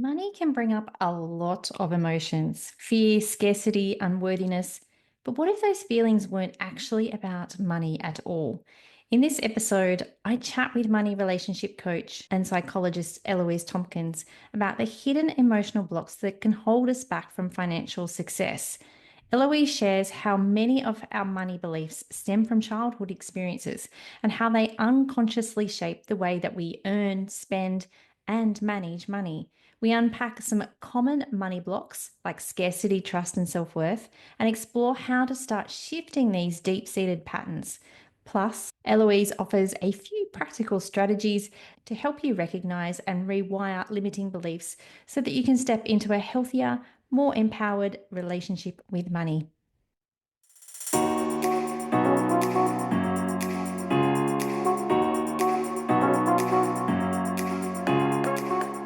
Money can bring up a lot of emotions: fear, scarcity, unworthiness. But what if those feelings weren't actually about money at all? In this episode, I chat with money relationship coach and psychologist Eloise Tomkins about the hidden emotional blocks that can hold us back from financial success. Eloise shares how many of our money beliefs stem from childhood experiences and how they unconsciously shape the way that we earn, spend, and manage money. We unpack some common money blocks like scarcity, trust, and self worth, and explore how to start shifting these deep seated patterns. Plus, Eloise offers a few practical strategies to help you recognize and rewire limiting beliefs so that you can step into a healthier, more empowered relationship with money.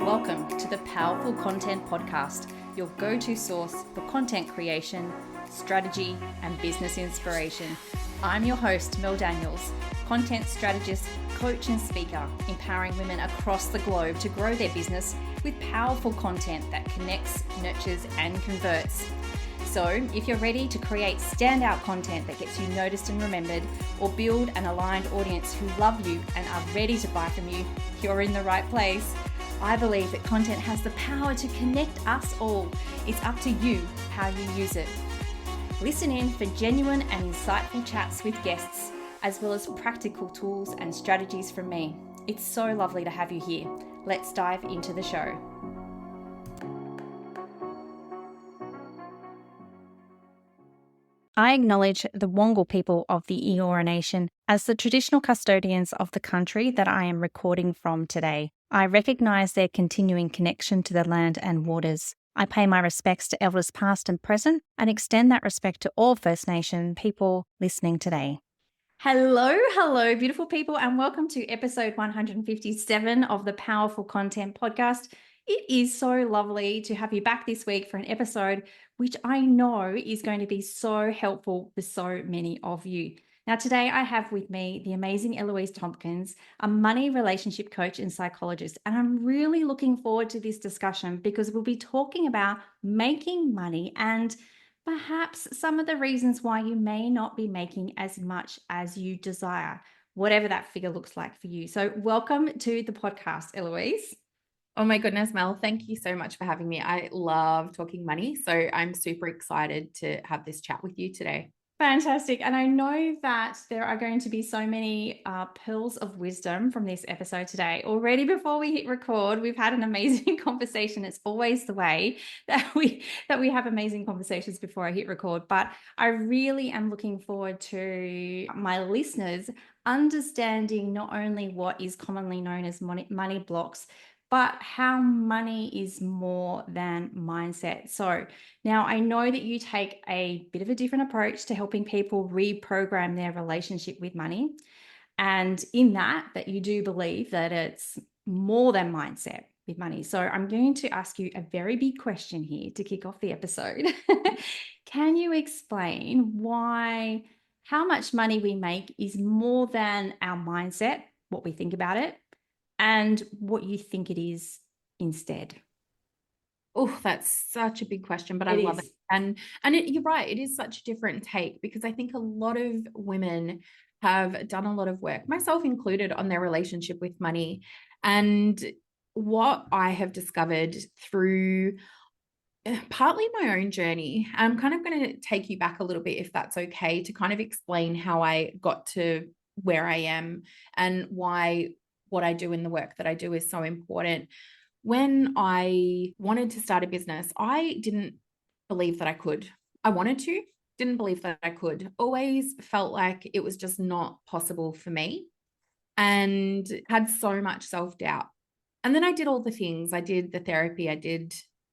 Welcome to the Powerful Content Podcast, your go-to source for content creation, strategy, and business inspiration. I'm your host, Mel Daniels, content strategist, coach, and speaker, empowering women across the globe to grow their business with powerful content that connects, nurtures, and converts. So, if you're ready to create standout content that gets you noticed and remembered, or build an aligned audience who love you and are ready to buy from you, you're in the right place. I believe that content has the power to connect us all. It's up to you how you use it. Listen in for genuine and insightful chats with guests, as well as practical tools and strategies from me. It's so lovely to have you here. Let's dive into the show. I acknowledge the Wongal people of the Eora Nation as the traditional custodians of the country that I am recording from today. I recognise their continuing connection to the land and waters. I pay my respects to elders past and present and extend that respect to all First Nation people listening today. Hello, beautiful people, and welcome to episode 157 of the Powerful Content Podcast. It is so lovely to have you back this week for an episode which I know is going to be so helpful for so many of you. Now, today I have with me the amazing Eloise Tomkins, a money relationship coach and psychologist, and I'm really looking forward to this discussion because we'll be talking about making money and perhaps some of the reasons why you may not be making as much as you desire, whatever that figure looks like for you. So, welcome to the podcast, Eloise. Oh my goodness, Mel, thank you so much for having me. I love talking money, so I'm super excited to have this chat with you today. Fantastic. And I know that there are going to be so many pearls of wisdom from this episode today. Already before we hit record, we've had an amazing conversation. It's always the way that we have amazing conversations before I hit record. But I really am looking forward to my listeners understanding not only what is commonly known as money blocks, but how money is more than mindset. So now I know that you take a bit of a different approach to helping people reprogram their relationship with money. And in that you do believe that it's more than mindset with money. So I'm going to ask you a very big question here to kick off the episode. Can you explain why how much money we make is more than our mindset, what we think about it, and what you think it is instead? Oh, that's such a big question, but I It love it. is. You're right, it is such a different take because I think a lot of women have done a lot of work, myself included, on their relationship with money. And what I have discovered through partly my own journey, I'm kind of going to take you back a little bit, if that's okay, to kind of explain how I got to where I am and why what I do in the work that I do is so important. When I wanted to start a business, I didn't believe that I could. I wanted to, didn't believe that I could. Always felt like it was just not possible for me and had so much self-doubt. And then I did all the things. I did the therapy.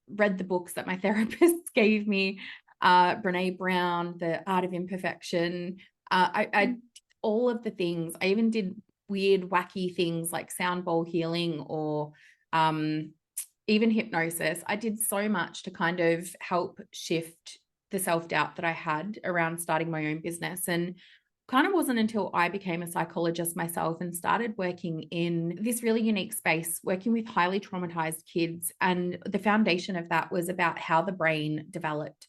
Read the books that my therapist gave me, Brene Brown, The Art of Imperfection. I all of the things. I even did weird, wacky things like sound bowl healing or even hypnosis. I did so much to kind of help shift the self-doubt that I had around starting my own business. And kind of wasn't until I became a psychologist myself and started working in this really unique space, working with highly traumatized kids. And the foundation of that was about how the brain developed.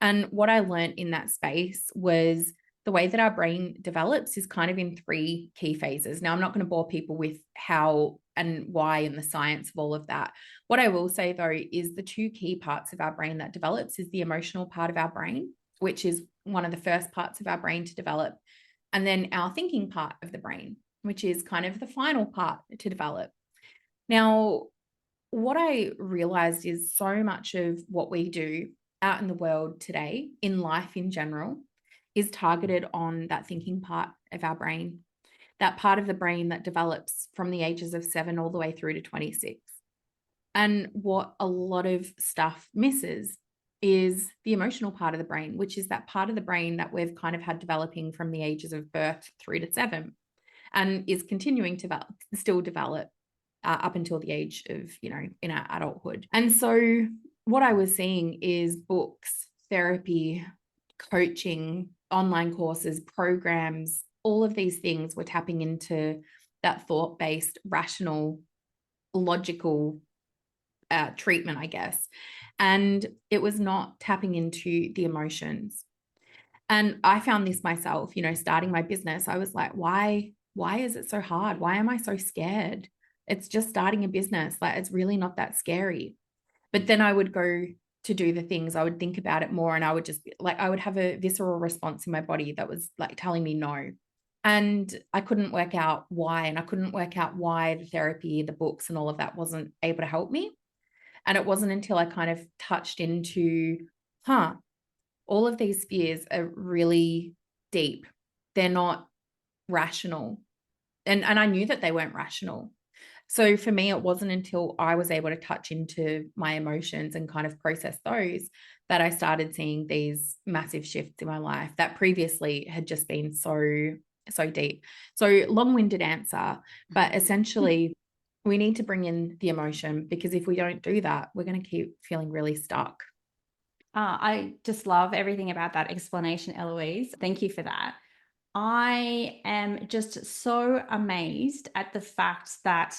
And what I learned in that space was the way that our brain develops is kind of in three key phases. Now, I'm not going to bore people with how and why and the science of all of that. What I will say, though, is the two key parts of our brain that develops is the emotional part of our brain, which is one of the first parts of our brain to develop, and then our thinking part of the brain, which is kind of the final part to develop. Now, what I realized is so much of what we do out in the world today, in life in general, is targeted on that thinking part of our brain, that part of the brain that develops from the ages of 7 all the way through to 26. And what a lot of stuff misses is the emotional part of the brain, which is that part of the brain that we've kind of had developing from the ages of birth 3 to 7 and is continuing to still develop up until the age of, in our adulthood. And so what I was seeing is books, therapy, coaching, online courses, programs, all of these things were tapping into that thought-based, rational, logical treatment, I guess. And it was not tapping into the emotions. And I found this myself, starting my business. I was like, why is it so hard? Why am I so scared? It's just starting a business. Like, it's really not that scary. But then I would go to do the things, I would think about it more, and I would just I would have a visceral response in my body that was like telling me no. And I couldn't work out why. And I couldn't work out why the therapy, the books, and all of that wasn't able to help me. And it wasn't until I kind of touched into, all of these fears are really deep. They're not rational. And I knew that they weren't rational. So for me, it wasn't until I was able to touch into my emotions and kind of process those that I started seeing these massive shifts in my life that previously had just been so deep. So long-winded answer, but essentially we need to bring in the emotion, because if we don't do that, we're going to keep feeling really stuck. I just love everything about that explanation, Eloise. Thank you for that. I am just so amazed at the fact that,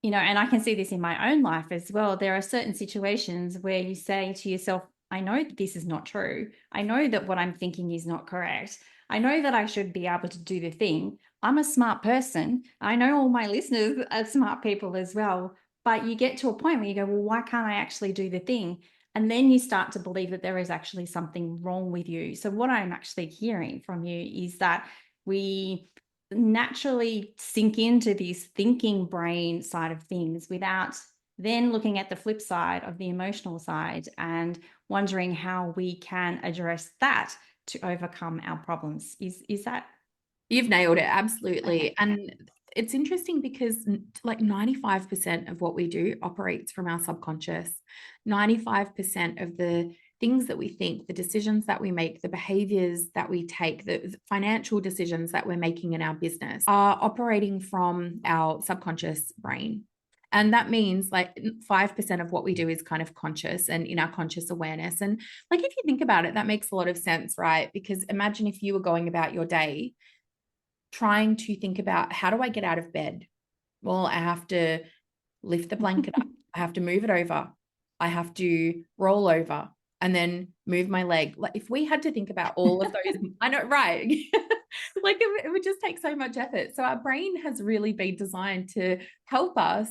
and I can see this in my own life as well. There are certain situations where you say to yourself, I know that this is not true. I know that what I'm thinking is not correct. I know that I should be able to do the thing. I'm a smart person. I know all my listeners are smart people as well. But you get to a point where you go, well, why can't I actually do the thing? And then you start to believe that there is actually something wrong with you. So what I'm actually hearing from you is that we naturally sink into this thinking brain side of things without then looking at the flip side of the emotional side and wondering how we can address that to overcome our problems. Is that? You've nailed it. Absolutely. Okay. And it's interesting because like 95% of what we do operates from our subconscious. 95% of the things that we think, the decisions that we make, the behaviors that we take, the financial decisions that we're making in our business are operating from our subconscious brain. And that means like 5% of what we do is kind of conscious and in our conscious awareness. And like, if you think about it, that makes a lot of sense, right? Because imagine if you were going about your day trying to think about, how do I get out of bed? Well, I have to lift the blanket up. I have to move it over. I have to roll over and then move my leg. Like, if we had to think about all of those, I know, right? Like it would just take so much effort. So our brain has really been designed to help us.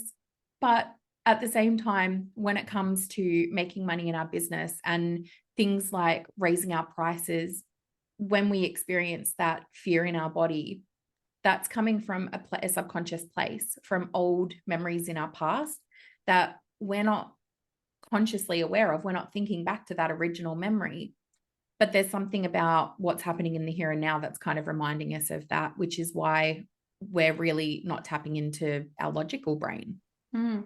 But at the same time, when it comes to making money in our business and things like raising our prices, when we experience that fear in our body, that's coming from a subconscious place, from old memories in our past that we're not consciously aware of. We're not thinking back to that original memory, but there's something about what's happening in the here and now that's kind of reminding us of that, which is why we're really not tapping into our logical brain. Now,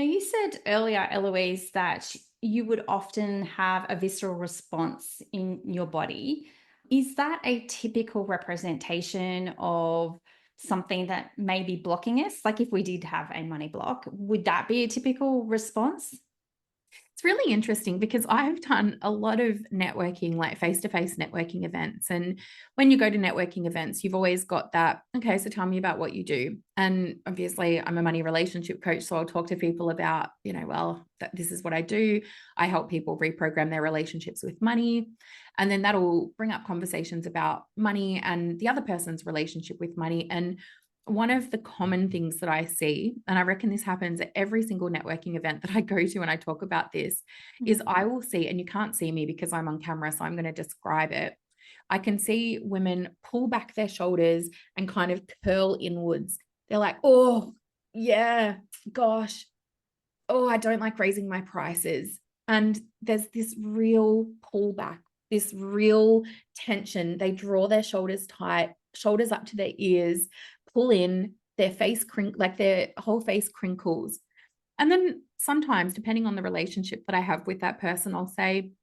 you said earlier, Eloise, that you would often have a visceral response in your body. Is that a typical representation of something that may be blocking us? Like if we did have a money block, would that be a typical response? It's really interesting because I've done a lot of networking, like face-to-face networking events. And when you go to networking events, you've always got that, okay, so tell me about what you do. And obviously, I'm a money relationship coach. So I'll talk to people about, well, this is what I do. I help people reprogram their relationships with money. And then that'll bring up conversations about money and the other person's relationship with money. And one of the common things that I see, and I reckon this happens at every single networking event that I go to and I talk about this, is I will see, and you can't see me because I'm on camera, so I'm going to describe it. I can see women pull back their shoulders and kind of curl inwards. They're like, oh, yeah, gosh, oh, I don't like raising my prices. And there's this real pullback, this real tension. They draw their shoulders tight, shoulders up to their ears, pull in, their face like their whole face crinkles. And then sometimes, depending on the relationship that I have with that person, I'll say,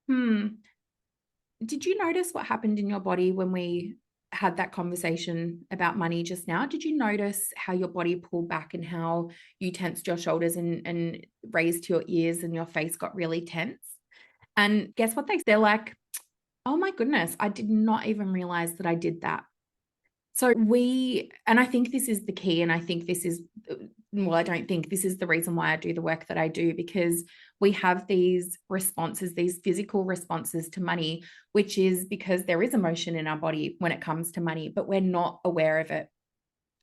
did you notice what happened in your body when we had that conversation about money just now? Did you notice how your body pulled back and how you tensed your shoulders and raised your ears and your face got really tense? And guess what they're like, oh my goodness, I did not even realize that I did that. So and I think this is the key, and I think this is, well, I don't think this is the reason why I do the work that I do, because we have these responses, these physical responses to money, which is because there is emotion in our body when it comes to money, but we're not aware of it.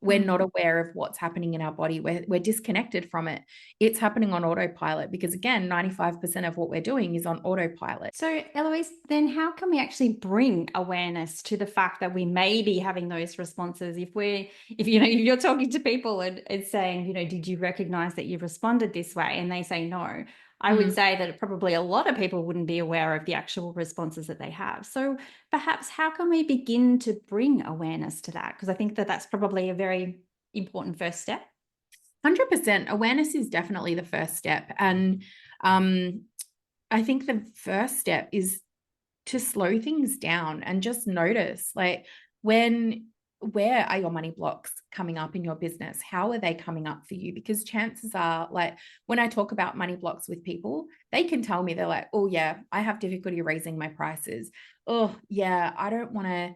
We're not aware of what's happening in our body. We're disconnected from it. It's happening on autopilot because, again, 95% of what we're doing is on autopilot. So, Eloise, then how can we actually bring awareness to the fact that we may be having those responses? If you're talking to people and it's saying, did you recognize that you responded this way? And they say no. I would say that probably a lot of people wouldn't be aware of the actual responses that they have. So perhaps how can we begin to bring awareness to that? Because I think that that's probably a very important first step. 100%. Awareness is definitely the first step. And I think the first step is to slow things down and just notice, like, where are your money blocks coming up in your business? How are they coming up for you? Because chances are, like, when I talk about money blocks with people, they can tell me, they're like, oh yeah, I have difficulty raising my prices. Oh yeah, I don't want to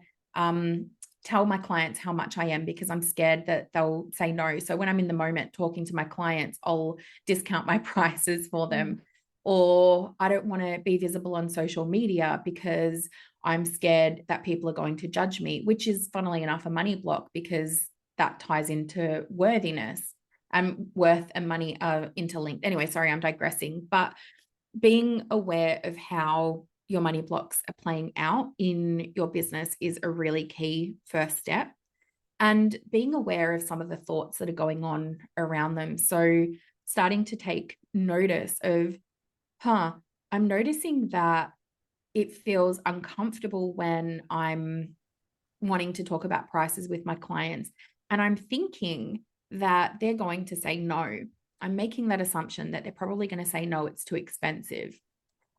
tell my clients how much I am because I'm scared that they'll say no. So when I'm in the moment talking to my clients, I'll discount my prices for them. Or I don't want to be visible on social media because I'm scared that people are going to judge me, which is, funnily enough, a money block, because that ties into worthiness, and worth and money are interlinked. Anyway, sorry, I'm digressing. But being aware of how your money blocks are playing out in your business is a really key first step. And being aware of some of the thoughts that are going on around them. So starting to take notice of, I'm noticing that it feels uncomfortable when I'm wanting to talk about prices with my clients. And I'm thinking that they're going to say no. I'm making that assumption that they're probably going to say no, it's too expensive.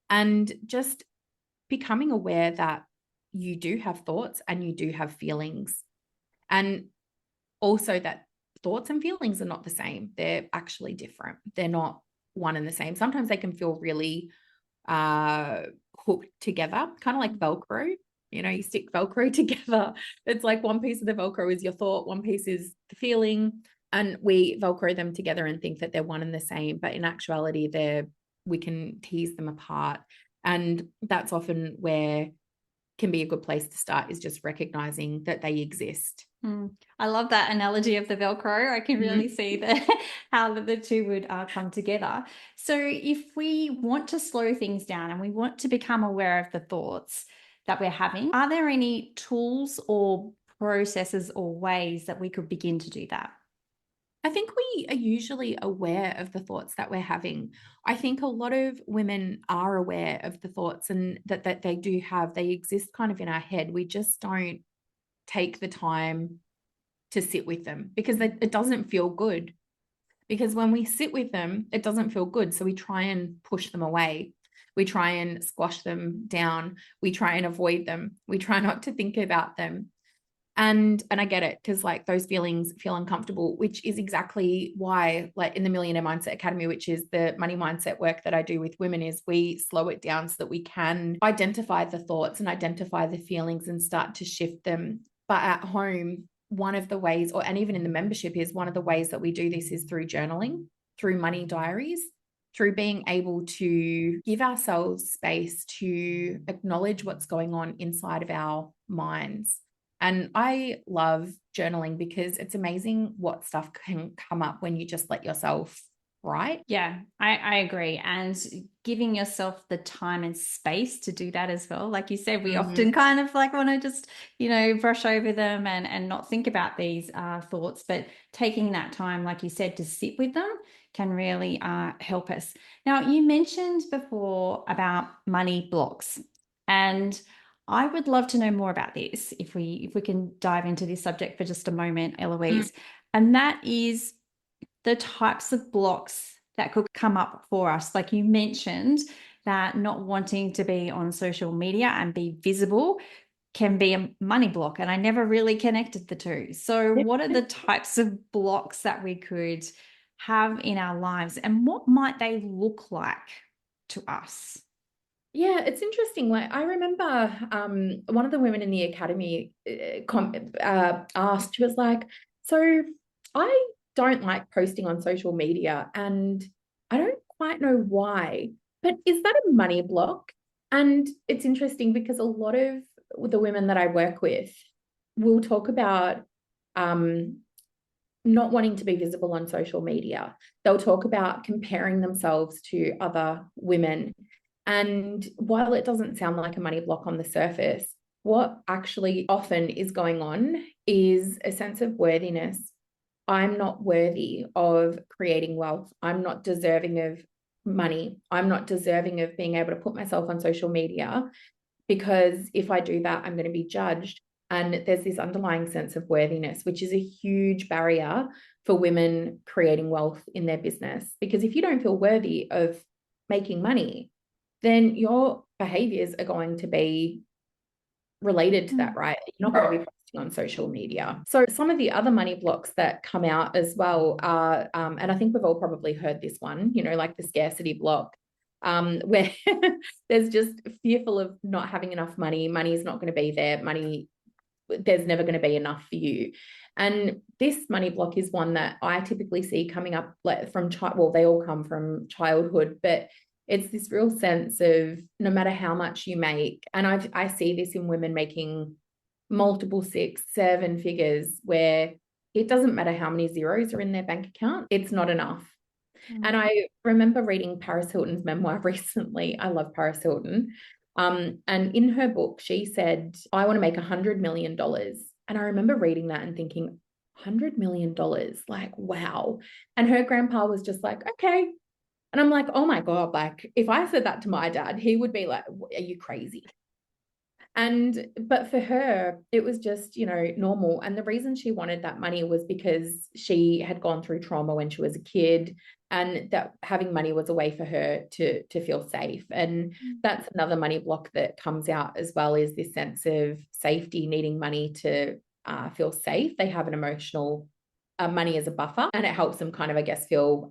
And just becoming aware that you do have thoughts and you do have feelings. And also that thoughts and feelings are not the same. They're actually different. They're not one and the same. Sometimes they can feel really hooked together, kind of like Velcro. You stick Velcro together. It's like one piece of the Velcro is your thought, one piece is the feeling, and we Velcro them together and think that they're one and the same. But in actuality, we can tease them apart. And that's often where can be a good place to start, is just recognizing that they exist. I love that analogy of the Velcro. I can really see how the two would come together. So if we want to slow things down and we want to become aware of the thoughts that we're having, are there any tools or processes or ways that we could begin to do that? I think we are usually aware of the thoughts that we're having. I think a lot of women are aware of the thoughts and that they do have, they exist kind of in our head. We just don't take the time to sit with them because it doesn't feel good. Because when we sit with them, it doesn't feel good. So we try and push them away. We try and squash them down. We try and avoid them. We try not to think about them. And I get it, because like those feelings feel uncomfortable, which is exactly why, like in the Millionaire Mindset Academy, which is the money mindset work that I do with women, is we slow it down so that we can identify the thoughts and identify the feelings and start to shift them. But at home, one of the ways, and even in the membership, is one of the ways that we do this is through journaling, through money diaries, through being able to give ourselves space to acknowledge what's going on inside of our minds. And I love journaling because it's amazing what stuff can come up when you just let yourself write. Yeah, I agree. And giving yourself the time and space to do that as well. Like you said, we often kind of like want to just, brush over them and not think about these thoughts, but taking that time, like you said, to sit with them can really help us. Now, you mentioned before about money blocks, and I would love to know more about this if we can dive into this subject for just a moment, Eloise. And that is the types of blocks that could come up for us. Like you mentioned, that not wanting to be on social media and be visible can be a money block. And I never really connected the two. So what are the types of blocks that we could have in our lives, and what might they look like to us? Yeah, it's interesting. Like I remember one of the women in the academy asked, she was like, so I don't like posting on social media and I don't quite know why, but is that a money block? And it's interesting because a lot of the women that I work with will talk about not wanting to be visible on social media. They'll talk about comparing themselves to other women. And while it doesn't sound like a money block on the surface, what actually often is going on is a sense of worthiness. I'm not worthy of creating wealth. I'm not deserving of money. I'm not deserving of being able to put myself on social media, because if I do that, I'm going to be judged. And there's this underlying sense of worthiness, which is a huge barrier for women creating wealth in their business. Because if you don't feel worthy of making money, then your behaviors are going to be related to that, right? You're not going to be posting on social media. So some of the other money blocks that come out as well are, and I think we've all probably heard this one, like the scarcity block, where there's just fearful of not having enough money. Money is not going to be there. There's never going to be enough for you. And this money block is one that I typically see coming up from they all come from childhood, but it's this real sense of no matter how much you make, and I see this in women making multiple 6, 7 figures, where it doesn't matter how many zeros are in their bank account, it's not enough. And I remember reading Paris Hilton's memoir recently. I love Paris Hilton. And in her book, she said, I want to make $100 million. And I remember reading that and thinking, $100 million, like, wow. And her grandpa was just like, okay. And I'm like, oh my God, like if I said that to my dad, he would be like, are you crazy? But for her, it was just, normal. And the reason she wanted that money was because she had gone through trauma when she was a kid, and that having money was a way for her to feel safe. And that's another money block that comes out as well, is this sense of safety, needing money to feel safe. They have an emotional money as a buffer, and it helps them kind of, I guess, feel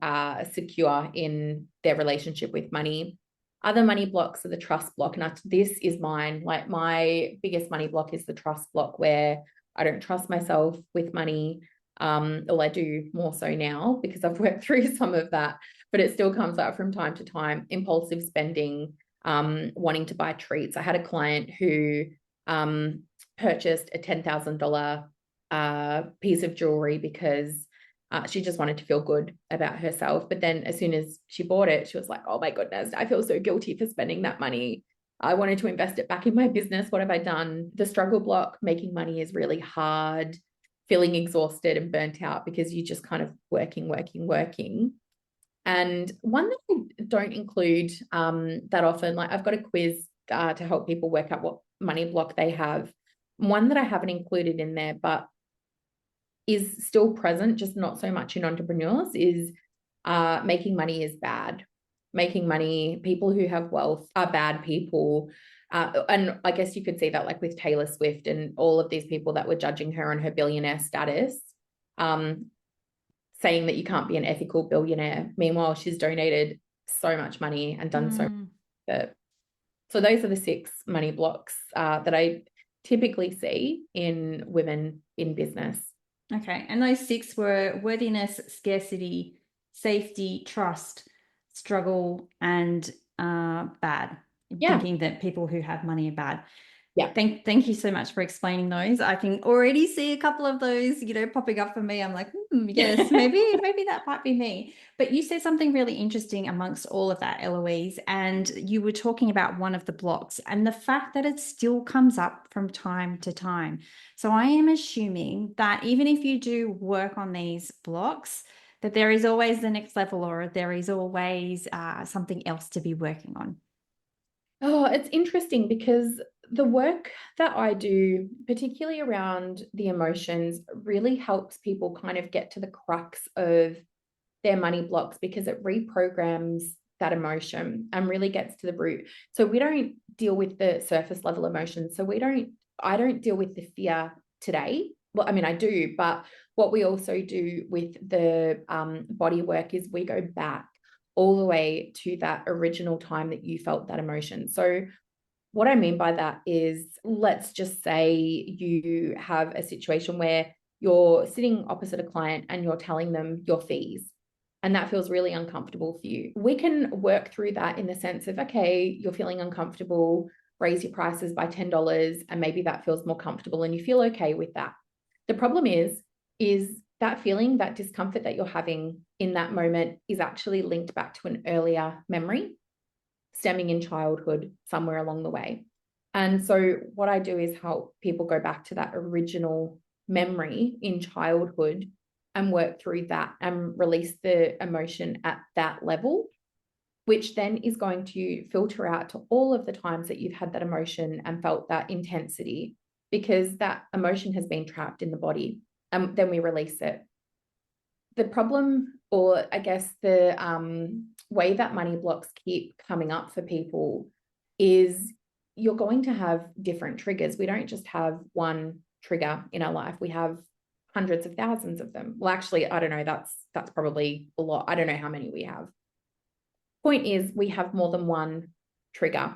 secure in their relationship with money. Other money blocks are the trust block. And this is mine. Like my biggest money block is the trust block, where I don't trust myself with money. Or I do more so now because I've worked through some of that, but it still comes up from time to time. Impulsive spending, wanting to buy treats. I had a client who purchased a $10,000 piece of jewelry because she just wanted to feel good about herself. But then as soon as she bought it, she was like, oh my goodness, I feel so guilty for spending that money. I wanted to invest it back in my business. What have I done? The struggle block, making money is really hard, feeling exhausted and burnt out because you're just kind of working. And one that I don't include that often, like I've got a quiz to help people work out what money block they have. One that I haven't included in there, but is still present, just not so much in entrepreneurs, is making money is bad. making money, people who have wealth are bad people. And I guess you could see that like with Taylor Swift and all of these people that were judging her on her billionaire status, saying that you can't be an ethical billionaire. Meanwhile, she's donated so much money and done so much. So those are the 6 money blocks that I typically see in women in business. Okay. And those 6 were worthiness, scarcity, safety, trust, struggle, and bad. Thinking that people who have money are bad. Yeah. Thank you so much for explaining those. I can already see a couple of those, popping up for me. I'm like, yes, maybe that might be me. But you said something really interesting amongst all of that, Eloise, and you were talking about one of the blocks and the fact that it still comes up from time to time. So I am assuming that even if you do work on these blocks, that there is always the next level, or there is always something else to be working on. Oh, it's interesting because the work that I do, particularly around the emotions, really helps people kind of get to the crux of their money blocks, because it reprograms that emotion and really gets to the root. So we don't deal with the surface level emotions. So I don't deal with the fear today. Well, I mean, I do, but what we also do with the body work is we go back all the way to that original time that you felt that emotion. So what I mean by that is, let's just say you have a situation where you're sitting opposite a client and you're telling them your fees, and that feels really uncomfortable for you. We can work through that in the sense of, okay, you're feeling uncomfortable, raise your prices by $10, and maybe that feels more comfortable and you feel okay with that. The problem is that feeling, that discomfort that you're having in that moment is actually linked back to an earlier memory stemming in childhood somewhere along the way. And so what I do is help people go back to that original memory in childhood and work through that and release the emotion at that level, which then is going to filter out to all of the times that you've had that emotion and felt that intensity, because that emotion has been trapped in the body, and then we release it. The problem, or I guess the way that money blocks keep coming up for people, is you're going to have different triggers. We don't just have one trigger in our life. We have hundreds of thousands of them. Well, actually, I don't know. That's probably a lot. I don't know how many we have. Point is, we have more than one trigger.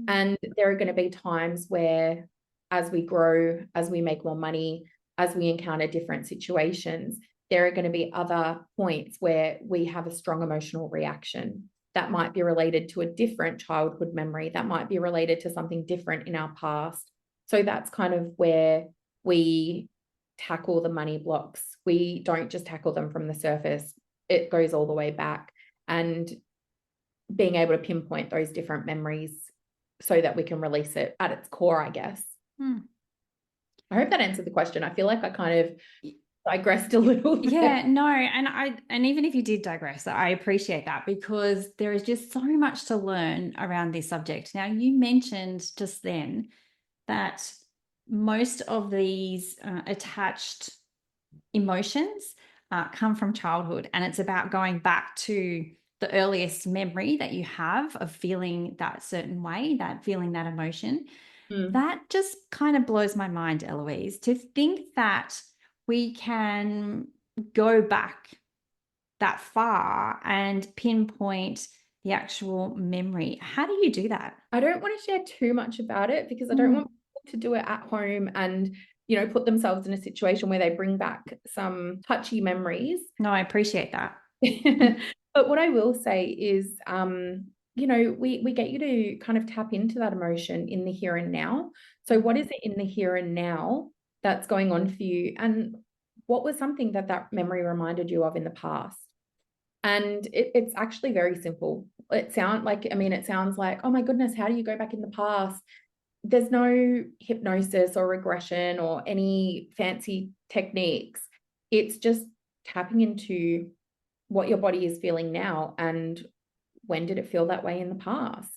And there are going to be times where, as we grow, as we make more money, as we encounter different situations, there are going to be other points where we have a strong emotional reaction that might be related to a different childhood memory, that might be related to something different in our past. So that's kind of where we tackle the money blocks. We don't just tackle them from the surface. It goes all the way back, and being able to pinpoint those different memories so that we can release it at its core, I guess. I hope that answered the question. I feel like I kind of digressed a little bit. Yeah, no, and even if you did digress, I appreciate that, because there is just so much to learn around this subject. Now, you mentioned just then that most of these attached emotions come from childhood, and it's about going back to the earliest memory that you have of feeling that certain way, that feeling that emotion. That just kind of blows my mind, Eloise, to think that we can go back that far and pinpoint the actual memory. How do you do that? I don't want to share too much about it, because I don't want people to do it at home and, put themselves in a situation where they bring back some touchy memories. No, I appreciate that. But what I will say is, we get you to kind of tap into that emotion in the here and now. So what is it in the here and now that's going on for you? And what was something that memory reminded you of in the past? And it's actually very simple. It sounds like, oh my goodness, how do you go back in the past? There's no hypnosis or regression or any fancy techniques. It's just tapping into what your body is feeling now, and when did it feel that way in the past?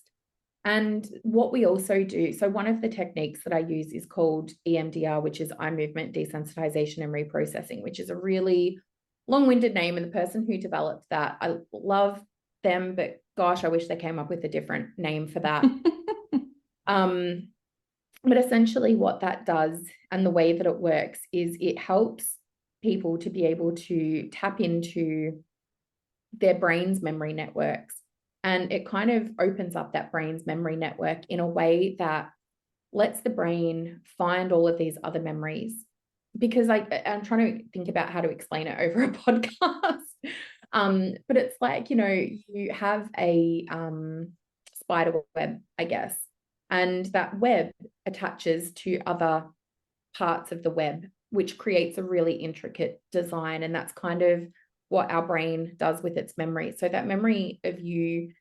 And what we also do, so one of the techniques that I use is called EMDR, which is eye movement desensitization and reprocessing, which is a really long-winded name. And the person who developed that, I love them, but gosh, I wish they came up with a different name for that. But essentially what that does and the way that it works is it helps people to be able to tap into their brain's memory networks. And it kind of opens up that brain's memory network in a way that lets the brain find all of these other memories. Because I'm trying to think about how to explain it over a podcast. But it's like, you know, you have a spider web, I guess, and that web attaches to other parts of the web, which creates a really intricate design. And that's kind of what our brain does with its memory. So that memory of you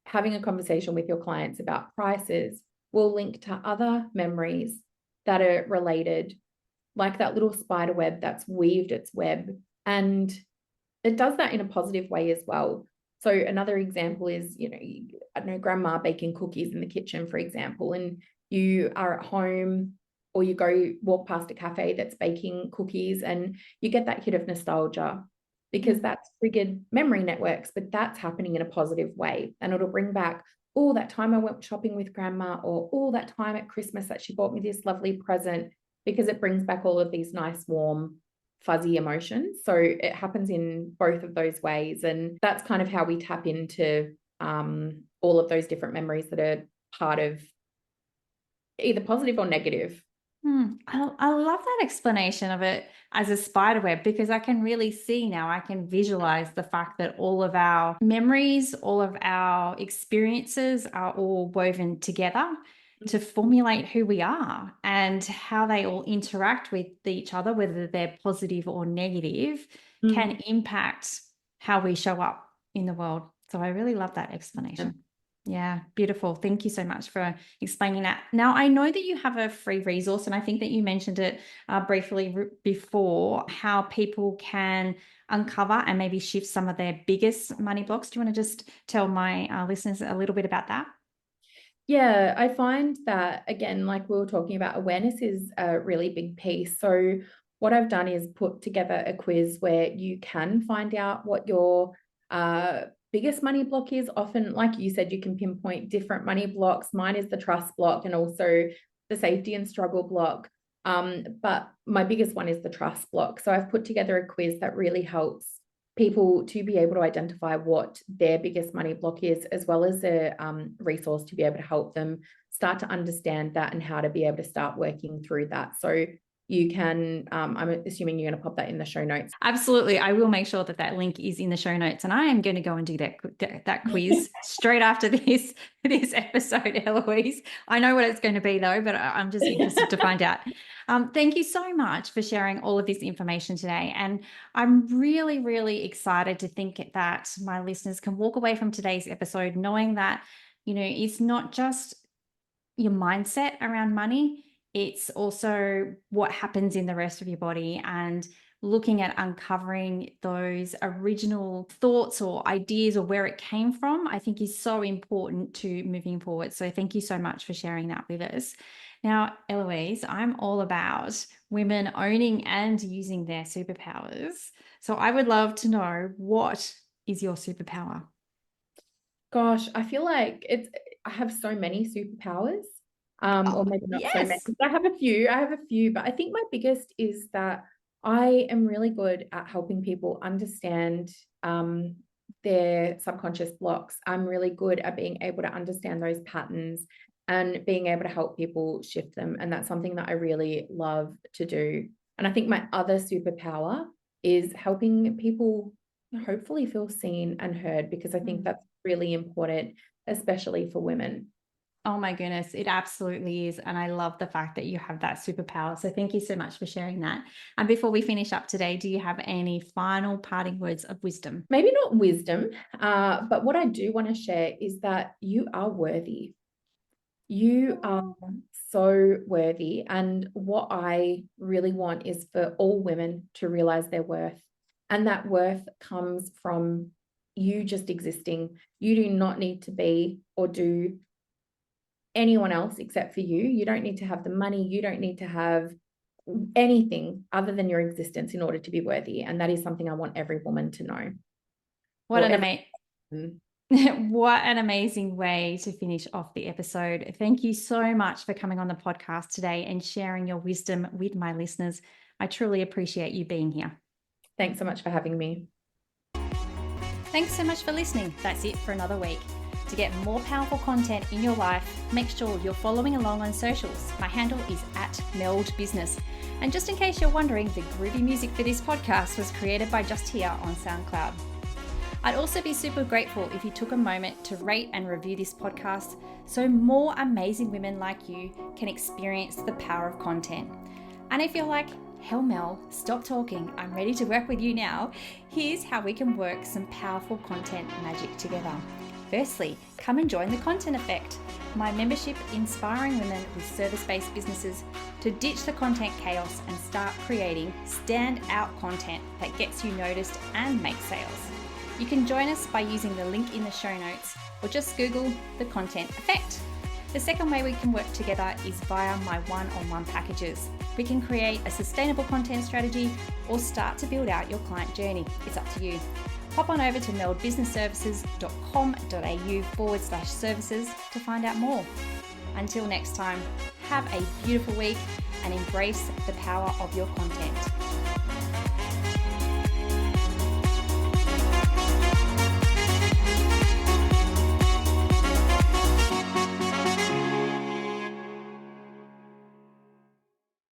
having a conversation with your clients about prices will link to other memories that are related, like that little spider web that's weaved its web. And it does that in a positive way as well. So another example is, you know, I don't know, grandma baking cookies in the kitchen, for example, and you are at home or you go walk past a cafe that's baking cookies and you get that hit of nostalgia because that's triggered memory networks, but that's happening in a positive way. And it'll bring back, oh, that time I went shopping with grandma, or oh, that time at Christmas that she bought me this lovely present, because it brings back all of these nice, warm, fuzzy emotions. So it happens in both of those ways. And that's kind of how we tap into all of those different memories that are part of either positive or negative. I love that explanation of it as a spider web, because I can really see now, I can visualize the fact that all of our memories, all of our experiences are all woven together to formulate who we are, and how they all interact with each other, whether they're positive or negative, can impact how we show up in the world. So I really love that explanation. Yeah, beautiful. Thank you so much for explaining that. Now, I know that you have a free resource, and I think that you mentioned it briefly before, how people can uncover and maybe shift some of their biggest money blocks. Do you want to just tell my listeners a little bit about that? Yeah, I find that, again, like we were talking about, awareness is a really big piece. So what I've done is put together a quiz where you can find out what your biggest money block is. Often, like you said, you can pinpoint different money blocks. Mine is the trust block and also the safety and struggle block. But my biggest one is the trust block. So I've put together a quiz that really helps people to be able to identify what their biggest money block is, as well as a resource to be able to help them start to understand that and how to be able to start working through that. So you can, I'm assuming you're going to pop that in the show notes. Absolutely. I will make sure that that link is in the show notes, and I am going to go and do that quiz straight after this episode, Eloise. I know what it's going to be though, but I'm just interested to find out. Thank you so much for sharing all of this information today. And I'm really, really excited to think that my listeners can walk away from today's episode knowing that, you know, it's not just your mindset around money, it's also what happens in the rest of your body, and looking at uncovering those original thoughts or ideas or where it came from, I think is so important to moving forward. So thank you so much for sharing that with us. Now, Eloise, I'm all about women owning and using their superpowers. So I would love to know, what is your superpower? Gosh, I feel like I have so many superpowers. Or maybe not so many. Yes. I have a few, but I think my biggest is that I am really good at helping people understand their subconscious blocks. I'm really good at being able to understand those patterns and being able to help people shift them. And that's something that I really love to do. And I think my other superpower is helping people hopefully feel seen and heard, because I think that's really important, especially for women. Oh my goodness, it absolutely is. And I love the fact that you have that superpower. So thank you so much for sharing that. And before we finish up today, do you have any final parting words of wisdom? Maybe not wisdom, but what I do want to share is that you are worthy. You are so worthy. And what I really want is for all women to realize their worth. And that worth comes from you just existing. You do not need to be or do anyone else except for you. You don't need to have the money. You don't need to have anything other than your existence in order to be worthy. And that is something I want every woman to know. What an amazing What an amazing way to finish off the episode. Thank you so much for coming on the podcast today and sharing your wisdom with my listeners. I truly appreciate you being here. Thanks so much for having me. Thanks so much for listening. That's it for another week. To get more powerful content in your life, make sure you're following along on socials. My handle is @meldbusiness. And just in case you're wondering, the groovy music for this podcast was created by Just Here on SoundCloud. I'd also be super grateful if you took a moment to rate and review this podcast so more amazing women like you can experience the power of content. And if you're like, hell Mel, stop talking, I'm ready to work with you now, here's how we can work some powerful content magic together. Firstly, come and join the Content Effect, my membership inspiring women with service-based businesses to ditch the content chaos and start creating stand-out content that gets you noticed and makes sales. You can join us by using the link in the show notes or just Google the Content Effect. The second way we can work together is via my one-on-one packages. We can create a sustainable content strategy or start to build out your client journey. It's up to you. Hop on over to meldbusinessservices.com.au/services to find out more. Until next time, have a beautiful week and embrace the power of your content.